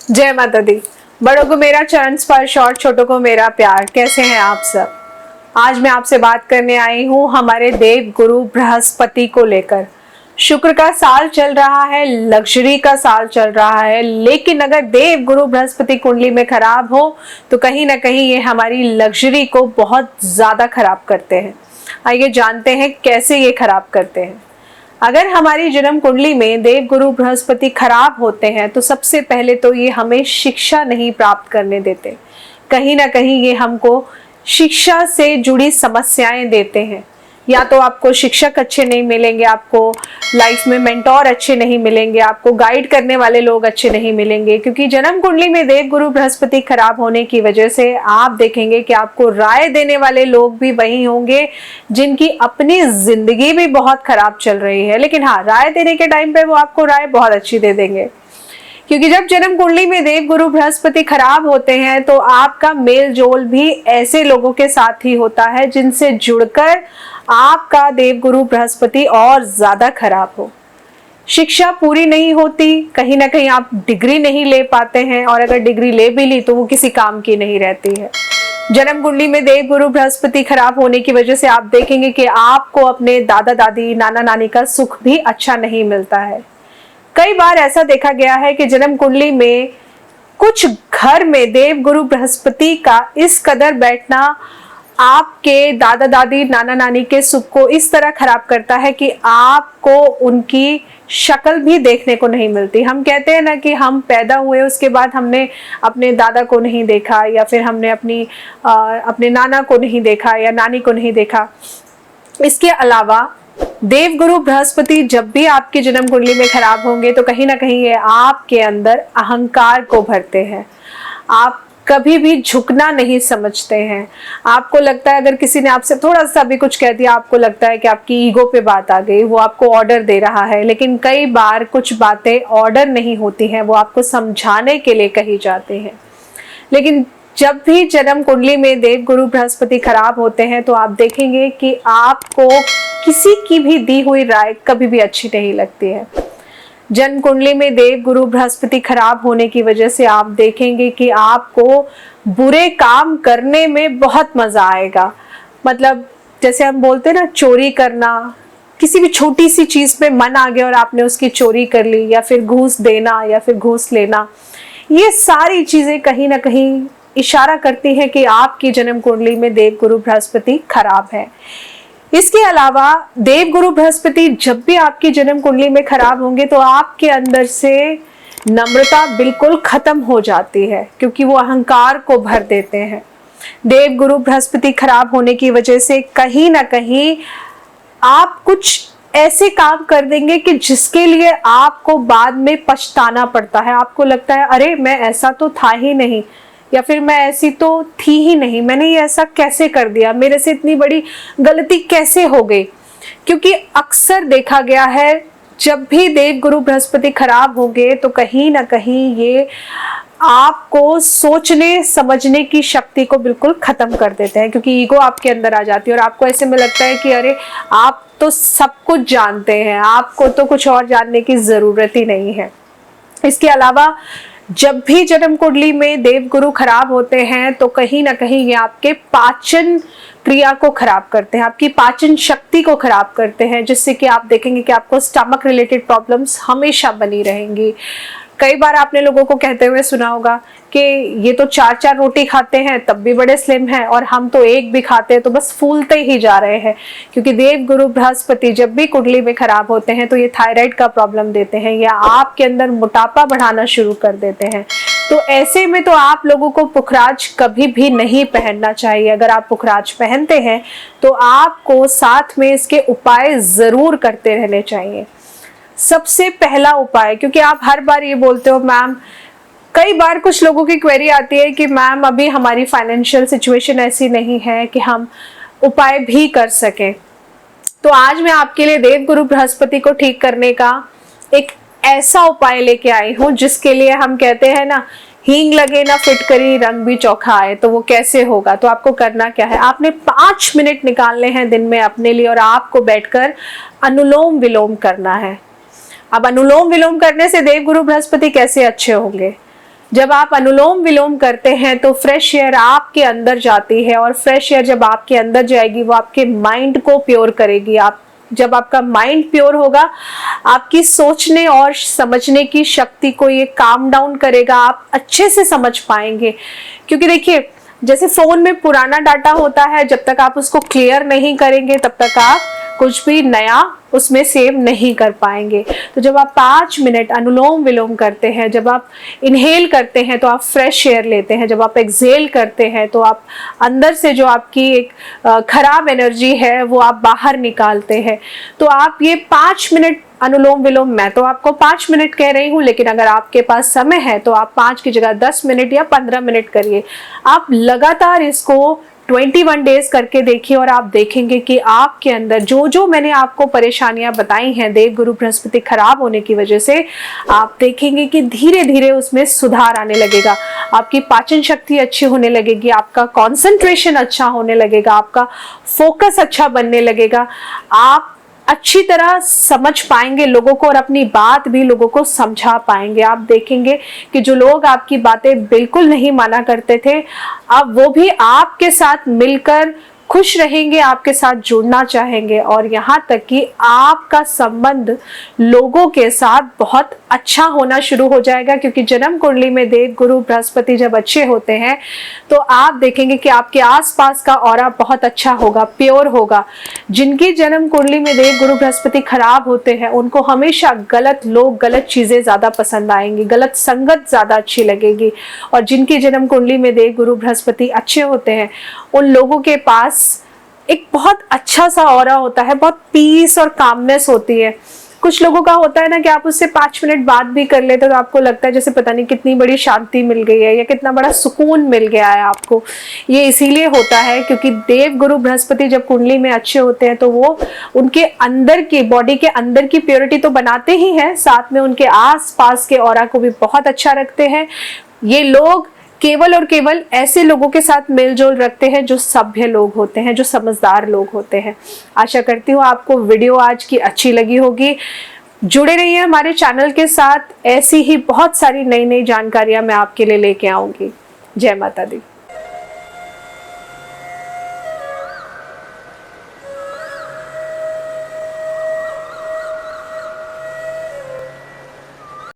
जय माता दी। बड़ों को मेरा चरण स्पर्श और छोटों को मेरा प्यार। कैसे हैं आप सब? आज मैं आपसे बात करने आई हूँ हमारे देव गुरु बृहस्पति को लेकर। शुक्र का साल चल रहा है, लग्जरी का साल चल रहा है, लेकिन अगर देव गुरु बृहस्पति कुंडली में खराब हो तो कहीं ना कहीं ये हमारी लग्जरी को बहुत ज्यादा खराब करते हैं। आइए जानते हैं कैसे ये खराब करते हैं। अगर हमारी जन्म कुंडली में देव गुरु बृहस्पति खराब होते हैं तो सबसे पहले तो ये हमें शिक्षा नहीं प्राप्त करने देते। कहीं ना कहीं ये हमको शिक्षा से जुड़ी समस्याएं देते हैं। या तो आपको शिक्षक अच्छे नहीं मिलेंगे, आपको लाइफ में मेंटोर अच्छे नहीं मिलेंगे, आपको गाइड करने वाले लोग अच्छे नहीं मिलेंगे, क्योंकि जन्म कुंडली में देव गुरु बृहस्पति खराब होने की वजह से आप देखेंगे कि आपको राय देने वाले लोग भी वही होंगे जिनकी अपनी जिंदगी भी बहुत खराब चल रही है, लेकिन हाँ, राय देने के टाइम पे वो आपको राय बहुत अच्छी दे देंगे। क्योंकि जब जन्म कुंडली में देव गुरु बृहस्पति खराब होते हैं तो आपका मेल जोल भी ऐसे लोगों के साथ ही होता है जिनसे जुड़कर आपका देव गुरु बृहस्पति और ज्यादा खराब हो। शिक्षा पूरी नहीं होती, कहीं ना कहीं आप डिग्री नहीं ले पाते हैं, और अगर डिग्री ले भी ली तो वो किसी काम की नहीं रहती है। जन्म कुंडली में देव गुरु बृहस्पति खराब होने की वजह से आप देखेंगे कि आपको अपने दादा दादी नाना नानी का सुख भी अच्छा नहीं मिलता है। कई बार ऐसा देखा गया है कि जन्म कुंडली में कुछ घर में देव गुरु बृहस्पति का इस कदर बैठना आपके दादा दादी नाना नानी के सुख को इस तरह खराब करता है कि आपको उनकी शक्ल भी देखने को नहीं मिलती। हम कहते हैं ना कि हम पैदा हुए उसके बाद हमने अपने दादा को नहीं देखा, या फिर हमने अपने नाना को नहीं देखा या नानी को नहीं देखा। इसके अलावा देव गुरु बृहस्पति जब भी आपकी जन्म कुंडली में खराब होंगे तो कहीं ना कहीं ये आपके अंदर अहंकार को भरते हैं। आप कभी भी झुकना नहीं समझते हैं। आपको लगता है अगर किसी ने आपसे थोड़ा सा भी कुछ कह दिया, आपको लगता है कि आपकी ईगो पे बात आ गई, वो आपको ऑर्डर दे रहा है। लेकिन कई बार कुछ बातें ऑर्डर नहीं होती हैं, वो आपको समझाने के लिए कही जाती हैं। लेकिन जब भी जन्म कुंडली में देव गुरु बृहस्पति खराब होते हैं तो आप देखेंगे कि आपको किसी की भी दी हुई राय कभी भी अच्छी नहीं लगती है। जन्म कुंडली में देव गुरु बृहस्पति खराब होने की वजह से आप देखेंगे कि आपको बुरे काम करने में बहुत मजा आएगा। मतलब जैसे हम बोलते हैं ना, चोरी करना, किसी भी छोटी सी चीज पे मन आ गया और आपने उसकी चोरी कर ली, या फिर घूस देना या फिर घूस लेना, ये सारी चीजें कहीं ना कहीं इशारा करती है कि आपकी जन्म कुंडली में देव गुरु बृहस्पति खराब है। इसके अलावा देव गुरु बृहस्पति जब भी आपकी जन्म कुंडली में खराब होंगे तो आपके अंदर से नम्रता बिल्कुल खत्म हो जाती है, क्योंकि वो अहंकार को भर देते हैं। देव गुरु बृहस्पति खराब होने की वजह से कहीं ना कहीं आप कुछ ऐसे काम कर देंगे कि जिसके लिए आपको बाद में पछताना पड़ता है। आपको लगता है अरे मैं ऐसा तो था ही नहीं, या फिर मैं ऐसी तो थी ही नहीं, मैंने ये ऐसा कैसे कर दिया, मेरे से इतनी बड़ी गलती कैसे हो गई। क्योंकि अक्सर देखा गया है जब भी देव गुरु बृहस्पति खराब होंगे तो कहीं ना कहीं ये आपको सोचने समझने की शक्ति को बिल्कुल खत्म कर देते हैं, क्योंकि ईगो आपके अंदर आ जाती है और आपको ऐसे में लगता है कि अरे आप तो सब कुछ जानते हैं, आपको तो कुछ और जानने की जरूरत ही नहीं है। इसके अलावा जब भी जन्म कुंडली में देव गुरु खराब होते हैं तो कहीं ना कहीं ये आपके पाचन क्रिया को खराब करते हैं, आपकी पाचन शक्ति को खराब करते हैं, जिससे कि आप देखेंगे कि आपको स्टमक रिलेटेड प्रॉब्लम्स हमेशा बनी रहेंगी। कई बार आपने लोगों को कहते हुए सुना होगा कि ये तो 4-4 रोटी खाते हैं तब भी बड़े स्लिम हैं, और हम तो एक भी खाते हैं तो बस फूलते ही जा रहे हैं। क्योंकि देव गुरु बृहस्पति जब भी कुंडली में खराब होते हैं तो ये थायराइड का प्रॉब्लम देते हैं, या आपके अंदर मोटापा बढ़ाना शुरू कर देते हैं। तो ऐसे में तो आप लोगों को पुखराज कभी भी नहीं पहनना चाहिए। अगर आप पुखराज पहनते हैं तो आपको साथ में इसके उपाय जरूर करते रहने चाहिए। सबसे पहला उपाय, क्योंकि आप हर बार ये बोलते हो मैम, कई बार कुछ लोगों की क्वेरी आती है कि मैम अभी हमारी फाइनेंशियल सिचुएशन ऐसी नहीं है कि हम उपाय भी कर सकें। तो आज मैं आपके लिए देव गुरु बृहस्पति को ठीक करने का एक ऐसा उपाय लेके आई हूँ जिसके लिए हम कहते हैं ना, हींग लगे ना फिटकरी रंग भी चोखा आए। तो वो कैसे होगा? तो आपको करना क्या है, आपने 5 मिनट निकालने हैं दिन में अपने लिए, और आपको बैठकर अनुलोम विलोम करना है। अब अनुलोम विलोम करने से देव गुरु बृहस्पति कैसे अच्छे होंगे? जब आप अनुलोम विलोम करते हैं तो फ्रेश एयर आपके अंदर जाती है, और फ्रेश एयर जब आपके अंदर जाएगी वो आपके माइंड को प्योर करेगी। आप जब आपका माइंड प्योर होगा, आपकी सोचने और समझने की शक्ति को ये काम डाउन करेगा, आप अच्छे से समझ पाएंगे। क्योंकि देखिए, जैसे फोन में पुराना डाटा होता है, जब तक आप उसको क्लियर नहीं करेंगे तब तक आप कुछ भी नया उसमें सेव नहीं कर पाएंगे। तो जब आप 5 मिनट अनुलोम विलोम करते हैं, जब आप इनहेल करते हैं तो आप फ्रेश एयर लेते हैं, जब आप एक्सहेल करते हैं तो आप अंदर से जो आपकी एक खराब एनर्जी है वो आप बाहर निकालते हैं। तो आप ये 5 मिनट अनुलोम विलोम, मैं तो आपको 5 मिनट कह रही हूँ, लेकिन अगर आपके पास समय है तो आप 5 की जगह 10 मिनट या 15 मिनट करिए। आप लगातार इसको 21 डेज करके देखिए और आप देखेंगे कि आपके अंदर जो जो मैंने आपको परेशानियां बताई हैं देव गुरु बृहस्पति खराब होने की वजह से, आप देखेंगे कि धीरे धीरे उसमें सुधार आने लगेगा। आपकी पाचन शक्ति अच्छी होने लगेगी, आपका कंसंट्रेशन अच्छा होने लगेगा, आपका फोकस अच्छा बनने लगेगा, आप अच्छी तरह समझ पाएंगे लोगों को और अपनी बात भी लोगों को समझा पाएंगे। आप देखेंगे कि जो लोग आपकी बातें बिल्कुल नहीं माना करते थे, अब वो भी आपके साथ मिलकर खुश रहेंगे, आपके साथ जुड़ना चाहेंगे, और यहाँ तक कि आपका संबंध लोगों के साथ बहुत अच्छा होना शुरू हो जाएगा। क्योंकि जन्म कुंडली में देव गुरु बृहस्पति जब अच्छे होते हैं तो आप देखेंगे कि आपके आसपास का ऑरा बहुत अच्छा होगा, प्योर होगा। जिनकी जन्म कुंडली में देव गुरु बृहस्पति खराब होते हैं उनको हमेशा गलत लोग, गलत चीजें ज्यादा पसंद आएंगी, गलत संगत ज्यादा अच्छी लगेगी। और जिनकी जन्म कुंडली में देव गुरु बृहस्पति अच्छे होते हैं उन लोगों के पास एक बहुत अच्छा सा ऑरा होता है, बहुत पीस और कामनेस होती है। कुछ लोगों का होता है ना कि आप उससे 5 मिनट बात भी कर लेते तो आपको लगता है जैसे पता नहीं कितनी बड़ी शांति मिल गई है या कितना बड़ा सुकून मिल गया है आपको। ये इसीलिए होता है क्योंकि देव गुरु बृहस्पति जब कुंडली में अच्छे होते हैं तो वो उनके अंदर की बॉडी के अंदर की प्योरिटी तो बनाते ही हैं, साथ में उनके आस पास के ऑरा को भी बहुत अच्छा रखते हैं। ये लोग केवल और केवल ऐसे लोगों के साथ मेलजोल रखते हैं जो सभ्य लोग होते हैं, जो समझदार लोग होते हैं। आशा करती हूँ आपको वीडियो आज की अच्छी लगी होगी। जुड़े रहिए हमारे चैनल के साथ, ऐसी ही बहुत सारी नई नई जानकारियां मैं आपके लिए लेके आऊंगी। जय माता दी।